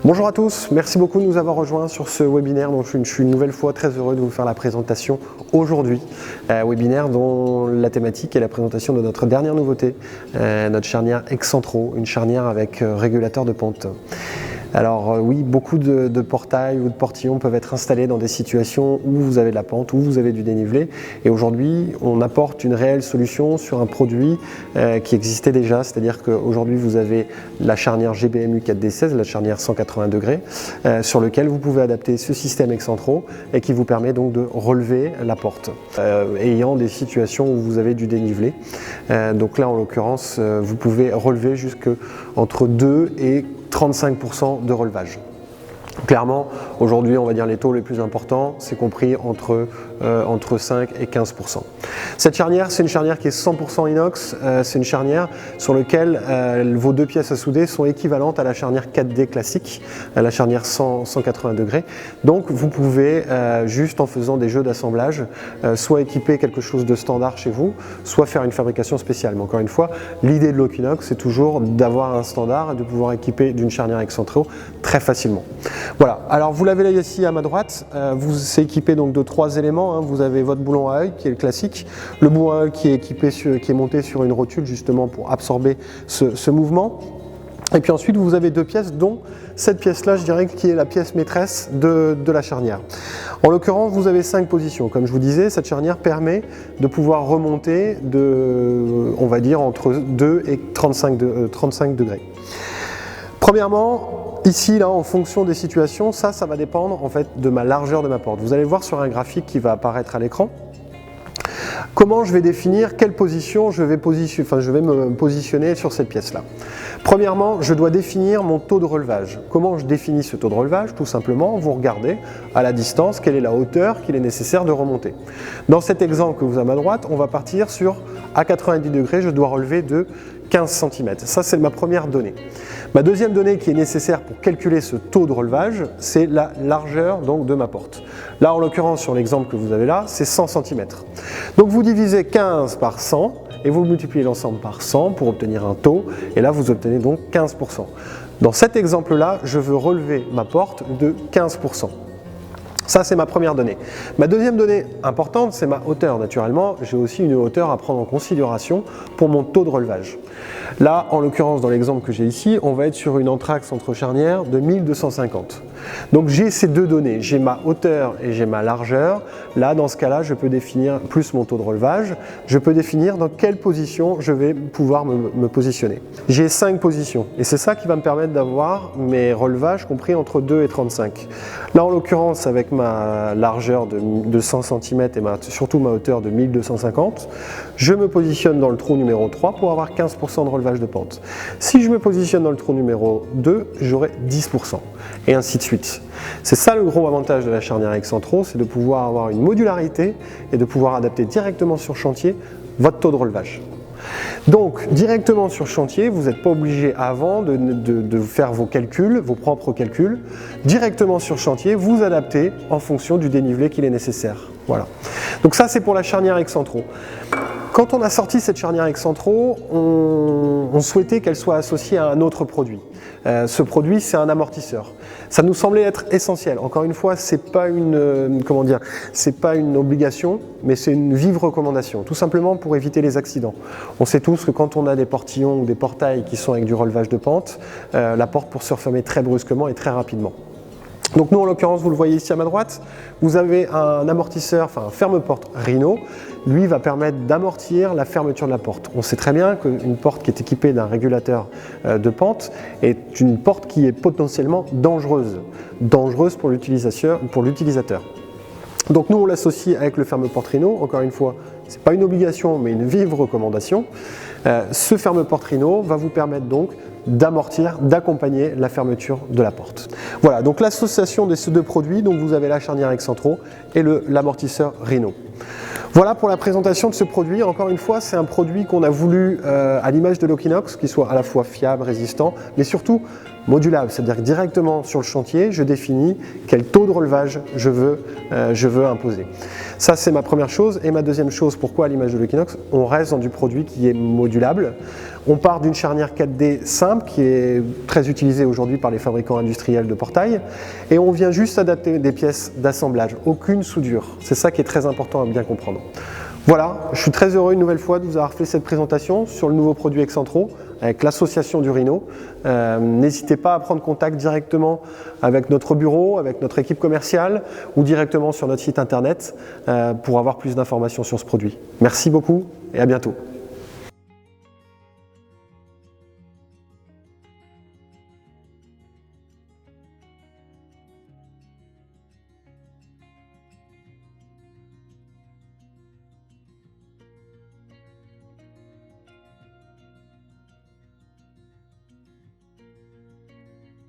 Bonjour à tous, merci beaucoup de nous avoir rejoints sur ce webinaire dont je suis une nouvelle fois très heureux de vous faire la présentation aujourd'hui. Webinaire dont la thématique est la présentation de notre dernière nouveauté, notre charnière Excentro, une charnière avec régulateur de pente. Alors oui, beaucoup de portails ou de portillons peuvent être installés dans des situations où vous avez de la pente, où vous avez du dénivelé. Et aujourd'hui, on apporte une réelle solution sur un produit qui existait déjà. C'est-à-dire qu'aujourd'hui, vous avez la charnière GBMU 4D16, la charnière 180 degrés, sur lequel vous pouvez adapter ce système Excentro et qui vous permet donc de relever la porte, ayant des situations où vous avez du dénivelé. Donc là, en l'occurrence, vous pouvez relever jusqu'entre 2 et 35% de relevage. Clairement, aujourd'hui, on va dire les taux les plus importants, c'est compris entre 5 et 15%. Cette charnière, c'est une charnière qui est 100% inox, c'est une charnière sur laquelle vos deux pièces à souder sont équivalentes à la charnière 4D classique, à la charnière 180 degrés. Donc vous pouvez, juste en faisant des jeux d'assemblage, soit équiper quelque chose de standard chez vous, soit faire une fabrication spéciale. Mais encore une fois, l'idée de l'Oquinox, c'est toujours d'avoir un standard et de pouvoir équiper d'une charnière Excentro très facilement. Voilà, alors vous l'avez là ici à ma droite, c'est équipé donc de 3 éléments, hein. Vous avez votre boulon à œil qui est le classique, le boulon à œil qui est équipé qui est monté sur une rotule justement pour absorber ce mouvement. Et puis ensuite vous avez deux pièces, dont cette pièce-là, je dirais, qui est la pièce maîtresse de la charnière. En l'occurrence, vous avez 5 positions. Comme je vous disais, cette charnière permet de pouvoir remonter on va dire, entre 2 et 35 degrés. Premièrement, ici, là, en fonction des situations, ça va dépendre en fait de ma largeur de ma porte. Vous allez le voir sur un graphique qui va apparaître à l'écran. Comment je vais définir quelle position je vais me positionner sur cette pièce-là. Premièrement, je dois définir mon taux de relevage. Comment je définis ce taux de relevage? Tout simplement, vous regardez à la distance quelle est la hauteur qu'il est nécessaire de remonter. Dans cet exemple que vous avez à ma droite, on va partir sur, à 90 degrés, je dois relever de 15 cm. Ça, c'est ma première donnée. Ma deuxième donnée qui est nécessaire pour calculer ce taux de relevage, c'est la largeur donc, de ma porte. Là, en l'occurrence, sur l'exemple que vous avez là, c'est 100 cm. Donc vous divisez 15 par 100 et vous multipliez l'ensemble par 100 pour obtenir un taux. Et là, vous obtenez donc 15%. Dans cet exemple-là, je veux relever ma porte de 15%. Ça, c'est ma première donnée. Ma deuxième donnée importante, c'est ma hauteur. Naturellement, j'ai aussi une hauteur à prendre en considération pour mon taux de relevage. Là, en l'occurrence, dans l'exemple que j'ai ici, on va être sur une entr'axe entre charnières de 1250. Donc j'ai ces deux données, j'ai ma hauteur et j'ai ma largeur. Là, dans ce cas-là, je peux définir plus mon taux de relevage. Je peux définir dans quelle position je vais pouvoir me positionner. J'ai 5 positions et c'est ça qui va me permettre d'avoir mes relevages compris entre 2 et 35. Là, en l'occurrence, avec ma largeur de 100 cm et surtout ma hauteur de 1250, je me positionne dans le trou numéro 3 pour avoir 15% de relevage de pente. Si je me positionne dans le trou numéro 2, j'aurai 10% et ainsi de suite. C'est ça le gros avantage de la charnière Excentro, c'est de pouvoir avoir une modularité et de pouvoir adapter directement sur chantier votre taux de relevage. Donc, directement sur chantier, vous n'êtes pas obligé avant de faire vos calculs, vos propres calculs. Directement sur chantier, vous adaptez en fonction du dénivelé qu'il est nécessaire. Voilà. Donc ça, c'est pour la charnière Excentro. Quand on a sorti cette charnière Excentro, on souhaitait qu'elle soit associée à un autre produit. Ce produit, c'est un amortisseur. Ça nous semblait être essentiel. Encore une fois, c'est pas une obligation, mais c'est une vive recommandation. Tout simplement pour éviter les accidents. On sait tous que quand on a des portillons ou des portails qui sont avec du relevage de pente, la porte peut se refermer très brusquement et très rapidement. Donc nous, en l'occurrence, vous le voyez ici à ma droite, vous avez un amortisseur, enfin un ferme-porte Rhino. Lui va permettre d'amortir la fermeture de la porte. On sait très bien qu'une porte qui est équipée d'un régulateur de pente est une porte qui est potentiellement dangereuse pour l'utilisateur. Donc nous, on l'associe avec le ferme-porte Rhino. Encore une fois, ce n'est pas une obligation, mais une vive recommandation. Ce ferme-porte Rhino va vous permettre donc d'amortir, d'accompagner la fermeture de la porte. Voilà, donc l'association de ces deux produits, donc vous avez la charnière Excentro et l'amortisseur Rhino. Voilà pour la présentation de ce produit. Encore une fois, c'est un produit qu'on a voulu, à l'image de l'Oquinox, qui soit à la fois fiable, résistant, mais surtout modulable, c'est-à-dire que directement sur le chantier, je définis quel taux de relevage je veux imposer. Ça, c'est ma première chose. Et ma deuxième chose, pourquoi à l'image de l'Equinox, on reste dans du produit qui est modulable. On part d'une charnière 4D simple qui est très utilisée aujourd'hui par les fabricants industriels de portail et on vient juste adapter des pièces d'assemblage, aucune soudure. C'est ça qui est très important à bien comprendre. Voilà, je suis très heureux une nouvelle fois de vous avoir fait cette présentation sur le nouveau produit Excentro avec l'association du Rhino. N'hésitez pas à prendre contact directement avec notre bureau, avec notre équipe commerciale ou directement sur notre site internet pour avoir plus d'informations sur ce produit. Merci beaucoup et à bientôt.